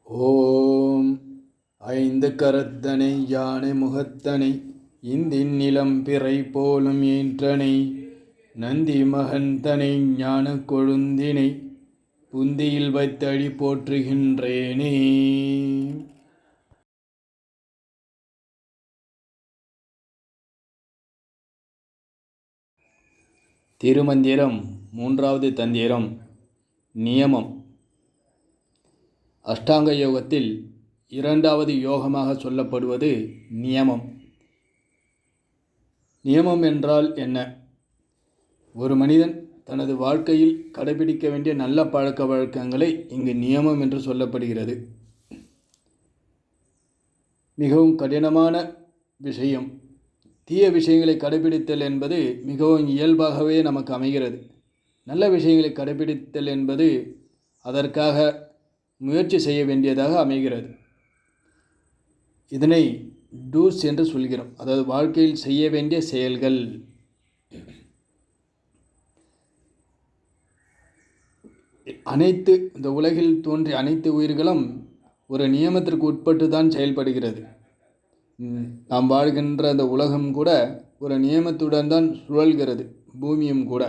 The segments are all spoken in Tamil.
ஓம் ஐந்து கரத்தனை யானை முகத்தனை இந்தின் நிலம் பிறை போலும் ஏற்றனை நந்தி மகந்தனை ஞான கொழுந்தினை புந்தியில் வைத்தடி போற்றுகின்றேனே. திருமந்திரம் மூன்றாவது தந்திரம். நியமம். அஷ்டாங்க யோகத்தில் இரண்டாவது யோகமாக சொல்லப்படுவது நியமம். நியமம் என்றால் என்ன? ஒரு மனிதன் தனது வாழ்க்கையில் கடைபிடிக்க வேண்டிய நல்ல பழக்க வழக்கங்களை இங்கு நியமம் என்று சொல்லப்படுகிறது. மிகவும் கடினமான விஷயம். தீய விஷயங்களை கடைபிடித்தல் என்பது மிகவும் இயல்பாகவே நமக்கு அமைகிறது. நல்ல விஷயங்களை கடைபிடித்தல் என்பது அதற்காக முயற்சி செய்ய வேண்டியதாக அமைகிறது. இதனை டூஸ் என்று சொல்கிறோம். அதாவது வாழ்க்கையில் செய்ய வேண்டிய செயல்கள். இந்த உலகில் தோன்றிய அனைத்து உயிர்களும் ஒரு நியமத்திற்கு உட்பட்டு தான் செயல்படுகிறது. நாம் வாழ்கின்ற அந்த உலகம் கூட ஒரு நியமத்துடன் தான் சுழல்கிறது, பூமியும் கூட.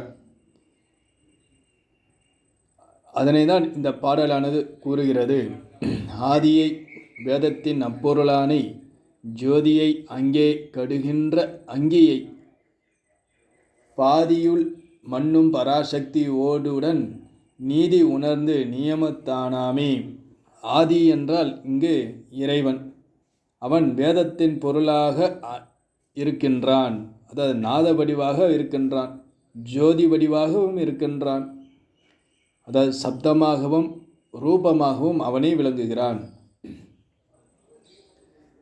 அதனை தான் இந்த பாடலானது கூறுகிறது. ஆதியை வேதத்தின் அப்பொருளானை ஜோதியை அங்கே கடுகின்ற அங்கியை பாதியுள் மண்ணும் பராசக்தி ஓடுடன் நீதி உணர்ந்து நியமத்தானாமே. ஆதி என்றால் இங்கு இறைவன். அவன் வேதத்தின் பொருளாக இருக்கின்றான். அதாவது நாத வடிவாக இருக்கின்றான், ஜோதி வடிவாகவும் இருக்கின்றான். அதாவது சப்தமாகவும் ரூபமாகவும் அவனே விளங்குகிறான்.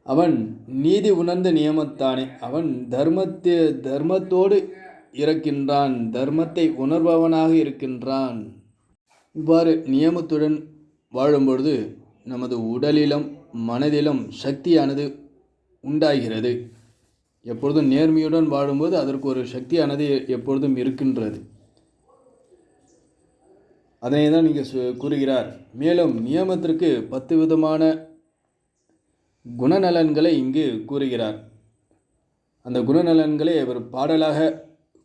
அவன் நீதி உணர்ந்த நியமத்தானே. அவன் தர்மத்தோடு இருக்கின்றான், தர்மத்தை உணர்பவனாக இருக்கின்றான். இவ்வாறு நியமத்துடன் வாழும்பொழுது நமது உடலிலும் மனதிலும் சக்தியானது உண்டாகிறது. எப்பொழுதும் நேர்மையுடன் வாழும்போது அதற்கு ஒரு சக்தியானது எப்பொழுதும் இருக்கின்றது. அதனை தான் இங்கே கூறுகிறார். மேலும் நியமத்திற்கு 10 விதமான குணநலன்களை இங்கு கூறுகிறார். அந்த குணநலன்களை அவர் பாடலாக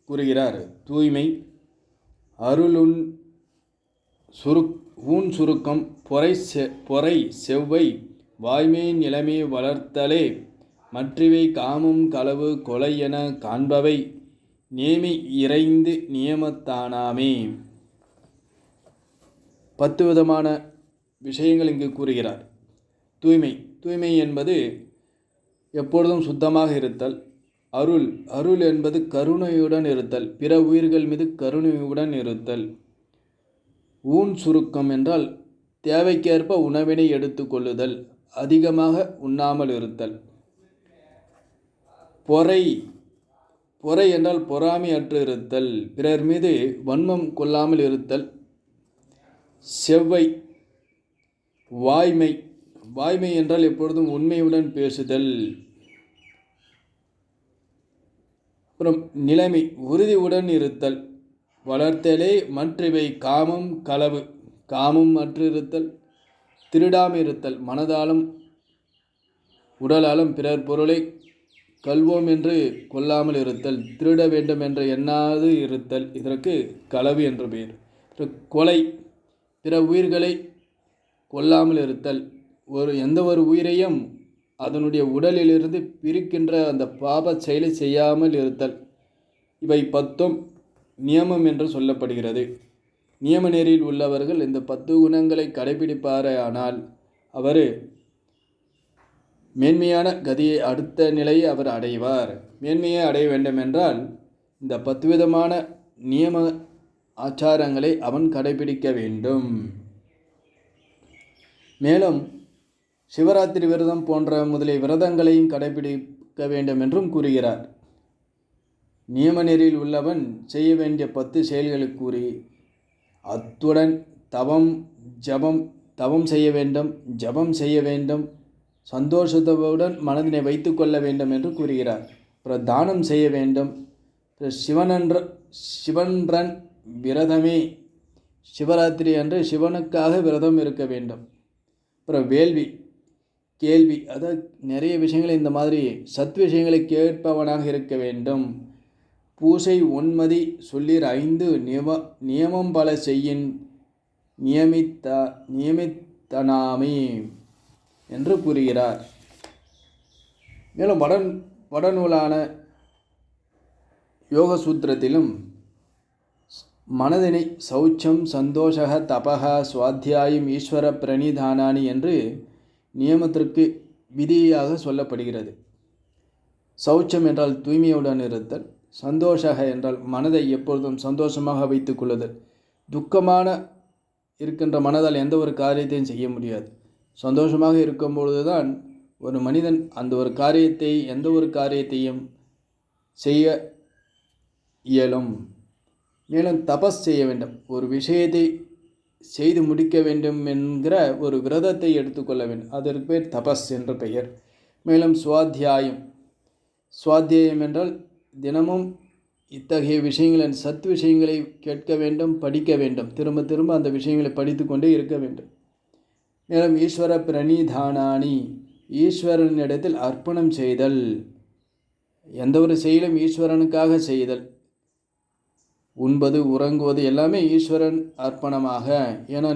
கூறுகிறார். தூய்மை, அருளுன் ஊன் சுருக்கம், பொறை செவ்வை, வாய்மை நிலைமை வளர்த்தலே, மற்றவை காமம் களவு கொலை என காண்பவை நேமி இறைந்து நியமத்தானாமே. 10 விதமான விஷயங்கள் இங்கு கூறுகிறார். தூய்மை என்பது எப்பொழுதும் சுத்தமாக இருத்தல். அருள் என்பது கருணையுடன் இருத்தல், பிற உயிர்கள் மீது கருணையுடன் இருத்தல். ஊன் சுருக்கம் என்றால் தேவைக்கேற்ப உணவினை எடுத்துக்கொள்ளுதல், அதிகமாக உண்ணாமல் இருத்தல். பொறை என்றால் பொறாமை அற்று இருத்தல், பிறர் மீது வன்மம் கொள்ளாமல் இருத்தல். செவ்வை, வாய்மை என்றால் எப்பொழுதும் உண்மையுடன் பேசுதல். அப்புறம் நிலைமை, உறுதியுடன் இருத்தல். வளர்த்தலே மற்றவை காமம் களவு, காமம் அற்று இருத்தல். திருடாமல் இருத்தல், மனதாலும் உடலாலும் பிறர் பொருளை கல்வோம் என்று கொள்ளாமல் இருத்தல். திருட வேண்டும் என்று எண்ணாது இருத்தல், இதற்கு களவு என்று பெயர். கொலை, பிற உயிர்களை கொல்லாமல் இருத்தல். எந்த ஒரு உயிரையும் அதனுடைய உடலிலிருந்து பிரிக்கின்ற அந்த பாப செயலை செய்யாமல் இருத்தல். இவை 10 நியமம் என்று சொல்லப்படுகிறது. நியம நெறியில் உள்ளவர்கள் இந்த 10 குணங்களை கடைபிடிப்பாரே ஆனால் அவர் மேன்மையான கதியை, அடுத்த நிலையை அவர் அடைவார். மேன்மையை அடைய வேண்டும் என்றால் இந்த 10 விதமான நியம ஆச்சாரங்களை அவன் கடைபிடிக்க வேண்டும். மேலும் சிவராத்திரி விரதம் போன்ற முதலிய விரதங்களையும் கடைபிடிக்க வேண்டும் என்றும் கூறுகிறார். நியம நெறியில் உள்ளவன் செய்ய வேண்டிய 10 செயல்களை கூறி அத்துடன் தவம் செய்ய வேண்டும், ஜபம் செய்ய வேண்டும், சந்தோஷத்துடன் மனதினை வைத்து கொள்ள வேண்டும் என்று கூறுகிறார். அப்புறம் தானம் செய்ய வேண்டும். சிவன்றன் விரதமே, சிவராத்திரி அன்று சிவனுக்காக விரதம் இருக்க வேண்டும். அப்புறம் கேள்வி, அதாவது நிறைய விஷயங்களை இந்த மாதிரி சத் விஷயங்களை கேட்பவனாக இருக்க வேண்டும். பூசை 9 சொல்லீர் 5 நியமம் பல செய்யின் நியமித்தனாமே என்று கூறுகிறார். மேலும் வடநூலான யோக சூத்திரத்திலும் மனதினை சௌச்சம் சந்தோஷக தபக சுவாத்தியாயம் ஈஸ்வர பிரணிதானானி என்று நியமத்திற்கு விதியாக சொல்லப்படுகிறது. சௌச்சம் என்றால் தூய்மையுடன் இருத்தல், சந்தோஷக என்றால் மனதை எப்பொழுதும் சந்தோஷமாக வைத்துக் கொள்ளுதல். துக்கமான இருக்கின்ற மனதால் எந்த ஒரு காரியத்தையும் செய்ய முடியாது. சந்தோஷமாக இருக்கும் பொழுதுதான் ஒரு மனிதன் அந்த ஒரு காரியத்தை எந்த ஒரு காரியத்தையும் செய்ய இயலும். மேலும் தபஸ் செய்ய வேண்டும். ஒரு விஷயத்தை செய்து முடிக்க வேண்டும் என்கிற ஒரு விரதத்தை எடுத்துக்கொள்ள வேண்டும். அதற்கு பேர் தபஸ் என்ற பெயர். மேலும் சுவாத்தியாயம் என்றால் தினமும் இத்தகைய விஷயங்களின் சத் விஷயங்களை கேட்க வேண்டும், படிக்க வேண்டும். திரும்ப திரும்ப அந்த விஷயங்களை படித்து கொண்டே இருக்க வேண்டும். மேலும் ஈஸ்வர பிரணிதானானி, ஈஸ்வரனிடத்தில் அர்ப்பணம் செய்தல். எந்த ஒரு செயலும் ஈஸ்வரனுக்காக செய்தல். உண்பது உறங்குவது எல்லாமே ஈஸ்வரன் அர்ப்பணமாக. ஏன்னா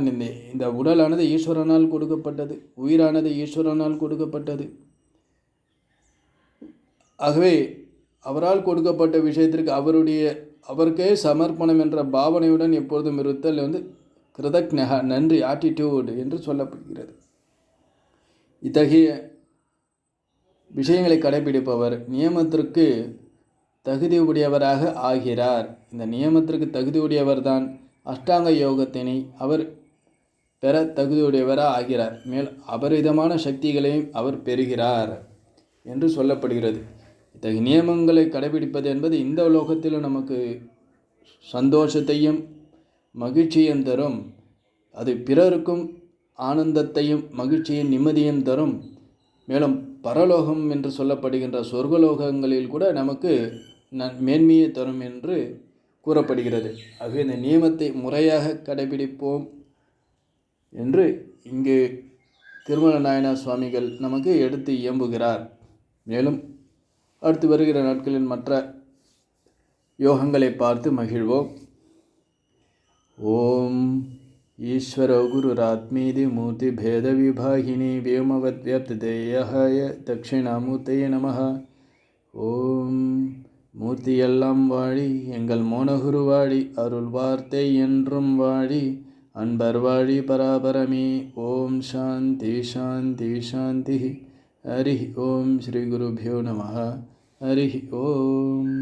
இந்த உடலானது ஈஸ்வரனால் கொடுக்கப்பட்டது, உயிரானது ஈஸ்வரனால் கொடுக்கப்பட்டது. ஆகவே அவரால் கொடுக்கப்பட்ட விஷயத்திற்கு அவருக்கே சமர்ப்பணம் என்ற பாவனையுடன் எப்பொழுதும் இருத்தல் கிருதக்ஞக, நன்றி, ஆட்டிடியூட் என்று சொல்லப்படுகிறது. இத்தகைய விஷயங்களை கடைபிடிப்பவர் நியமத்திற்கு தகுதி உடையவராக ஆகிறார். இந்த நியமத்திற்கு தகுதியுடையவர் தான் அஷ்டாங்க யோகத்தினை அவர் பெற தகுதியுடையவராக ஆகிறார். மேல் அபரிதமான சக்திகளையும் அவர் பெறுகிறார் என்று சொல்லப்படுகிறது. இத்தகைய நியமங்களை கடைபிடிப்பது என்பது இந்த லோகத்திலும் நமக்கு சந்தோஷத்தையும் மகிழ்ச்சியும் தரும். அது பிறருக்கும் ஆனந்தத்தையும் மகிழ்ச்சியும் நிம்மதியும் தரும். மேலும் பரலோகம் என்று சொல்லப்படுகின்ற சொர்க்கலோகங்களில் கூட நமக்கு மேன்மையை தரும் என்று கூறப்படுகிறது. ஆகவே இந்த நியமத்தை முறையாக கடைபிடிப்போம் என்று இங்கு திருமல நாயனார் சுவாமிகள் நமக்கு எடுத்து இயம்புகிறார். மேலும் அடுத்து வருகிற நாட்களில் மற்ற யோகங்களை பார்த்து மகிழ்வோம். ஓம் ஈஸ்வர குருராத்மீதி மூர்த்தி பேத விபாகினி வியோமவத் வியப்தேயாய தட்சிணாமூர்த்தயே நமः. ஓம் மூர்த்தி எல்லாம் வாழி எங்கள் மோனகுரு வாழி, அருள் வார்த்தை என்றும் வாழி, அன்பர் வாழி பராபரமே. ஓம் சாந்தி சாந்தி சாந்தி. ஹரி ஓம் ஸ்ரீ குருபியோ நமः. ஹரி ஓம்.